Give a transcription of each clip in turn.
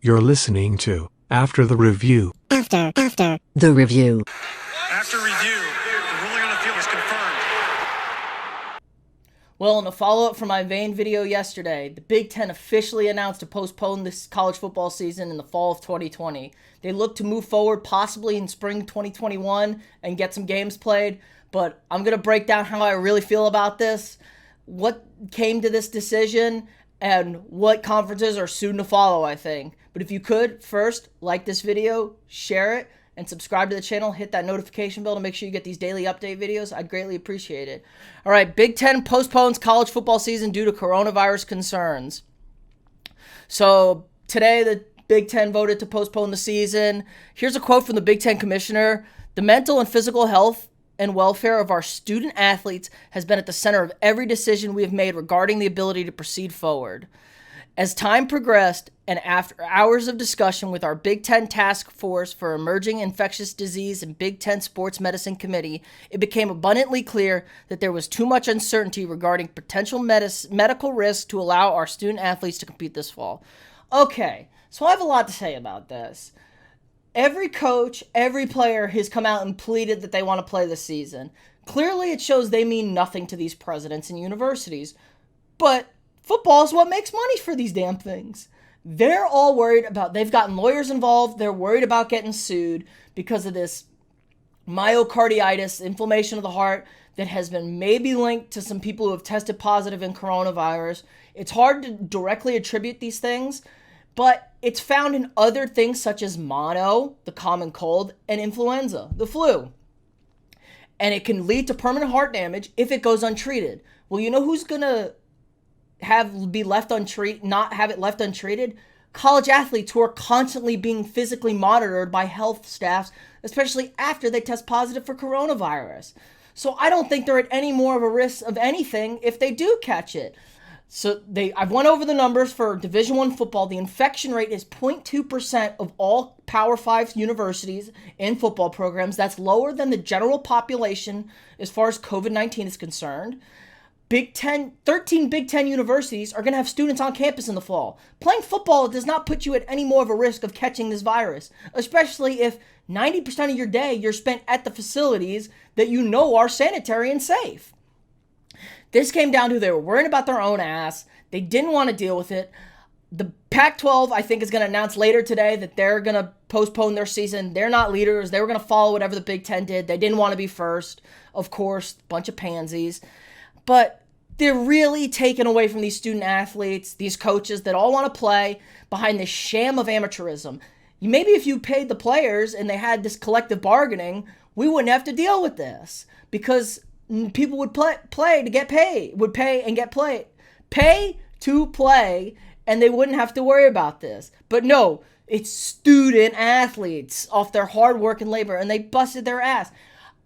You're listening to After the Review. After the review. After review, the ruling on the field is confirmed. Well, in a follow-up from my vain video yesterday, the Big Ten officially announced to postpone this college football season in the fall of 2020. They look to move forward possibly in spring 2021 and get some games played, but I'm going to break down how I really feel about this, what came to this decision, and what conferences are soon to follow, I think. But if you could, first, like this video, share it, and subscribe to the channel. Hit that notification bell to make sure you get these daily update videos. I'd greatly appreciate it. All right, Big Ten postpones college football season due to coronavirus concerns. So today, the Big Ten voted to postpone the season. Here's a quote from the Big Ten commissioner. "The mental and physical health and welfare of our student athletes has been at the center of every decision we have made regarding the ability to proceed forward. As time progressed, and after hours of discussion with our Big Ten Task Force for Emerging Infectious Disease and Big Ten Sports Medicine Committee, it became abundantly clear that there was too much uncertainty regarding potential medical risks to allow our student athletes to compete this fall." Okay, so I have a lot to say about this. Every coach, every player has come out and pleaded that they want to play this season. Clearly, it shows they mean nothing to these presidents and universities. But football is what makes money for these damn things. They're all worried about, they've gotten lawyers involved, they're worried about getting sued because of this myocarditis, inflammation of the heart, that has been maybe linked to some people who have tested positive in coronavirus. It's hard to directly attribute these things, but it's found in other things such as mono, the common cold, and influenza, the flu. And it can lead to permanent heart damage if it goes untreated. Well, you know who's going to not have it left untreated? College athletes who are constantly being physically monitored by health staffs, especially after they test positive for coronavirus. So I don't think they're at any more of a risk of anything if they do catch it. So I've went over the numbers for Division I football. The infection rate is 0.2% of all Power 5 universities in football programs. That's lower than the general population as far as COVID-19 is concerned. 13 Big Ten universities are going to have students on campus in the fall. Playing football does not put you at any more of a risk of catching this virus, especially if 90% of your day you're spent at the facilities that you know are sanitary and safe. This came down to they were worrying about their own ass. They didn't want to deal with it. The Pac-12, I think, is going to announce later today that they're going to postpone their season. They're not leaders. They were going to follow whatever the Big Ten did. They didn't want to be first. Of course, bunch of pansies. But they're really taken away from these student athletes, these coaches that all want to play behind this sham of amateurism. Maybe if you paid the players and they had this collective bargaining, we wouldn't have to deal with this because people would play to get paid, would pay and get pay to play, and they wouldn't have to worry about this. But no, it's student athletes off their hard work and labor, and they busted their ass.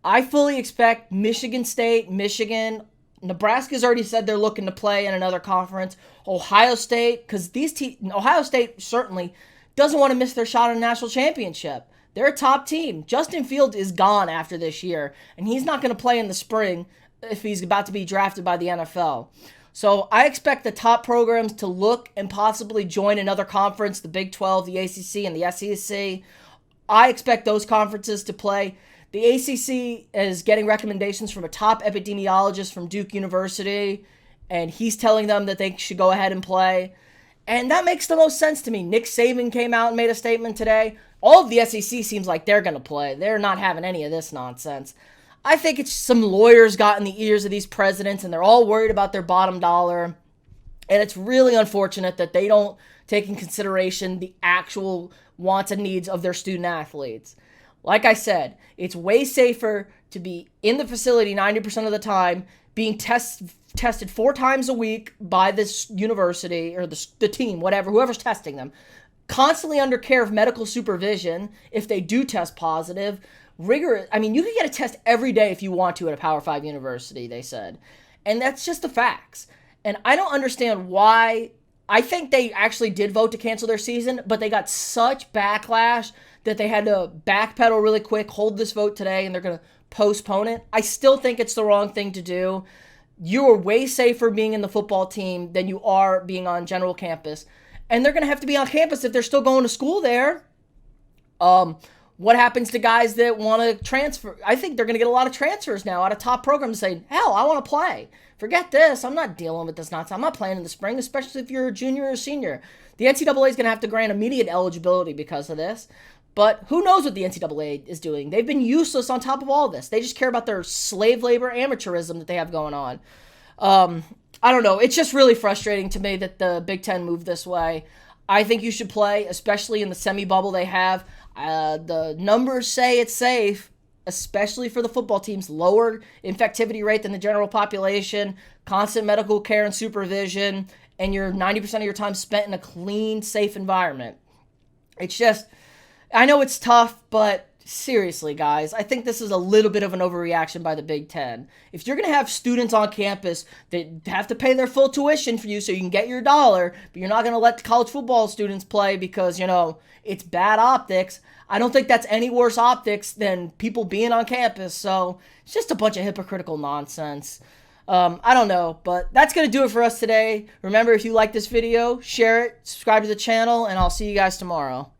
I fully expect Michigan State, Michigan, Nebraska's already said they're looking to play in another conference. Ohio State, because Ohio State certainly doesn't want to miss their shot at a national championship. They're a top team. Justin Fields is gone after this year, and he's not going to play in the spring if he's about to be drafted by the NFL. So I expect the top programs to look and possibly join another conference, the Big 12, the ACC, and the SEC. I expect those conferences to play. The ACC is getting recommendations from a top epidemiologist from Duke University, and he's telling them that they should go ahead and play. And that makes the most sense to me. Nick Saban came out and made a statement today. All of the SEC seems like they're going to play. They're not having any of this nonsense. I think it's some lawyers got in the ears of these presidents, and they're all worried about their bottom dollar. And it's really unfortunate that they don't take in consideration the actual wants and needs of their student athletes. Like I said, it's way safer to be in the facility 90% of the time, being tested 4 times a week by this university or the team, whatever, whoever's testing them, constantly under care of medical supervision if they do test positive. Rigorous. I mean, you can get a test every day if you want to at a Power 5 university, they said. And that's just the facts. And I don't understand why. I think they actually did vote to cancel their season, but they got such backlash that they had to backpedal really quick, hold this vote today, and they're going to postpone it. I still think it's the wrong thing to do. You are way safer being in the football team than you are being on general campus. and they're going to have to be on campus if they're still going to school there. What happens to guys that want to transfer? I think they're going to get a lot of transfers now out of top programs saying, hell, I want to play. Forget this. I'm not dealing with this nonsense. I'm not playing in the spring, especially if you're a junior or a senior. The NCAA is going to have to grant immediate eligibility because of this. But who knows what the NCAA is doing? They've been useless on top of all this. They just care about their slave labor amateurism that they have going on. I don't know. It's just really frustrating to me that the Big Ten moved this way. I think you should play, especially in the semi-bubble they have. The numbers say it's safe, especially for the football teams. Lower infectivity rate than the general population, constant medical care and supervision, and you're 90% of your time spent in a clean, safe environment. It's just, I know it's tough, but seriously, guys, I think this is a little bit of an overreaction by the Big Ten. If you're going to have students on campus that have to pay their full tuition for you so you can get your dollar, but you're not going to let the college football students play because, it's bad optics, I don't think that's any worse optics than people being on campus. So it's just a bunch of hypocritical nonsense. I don't know, but that's going to do it for us today. Remember, if you like this video, share it, subscribe to the channel, and I'll see you guys tomorrow.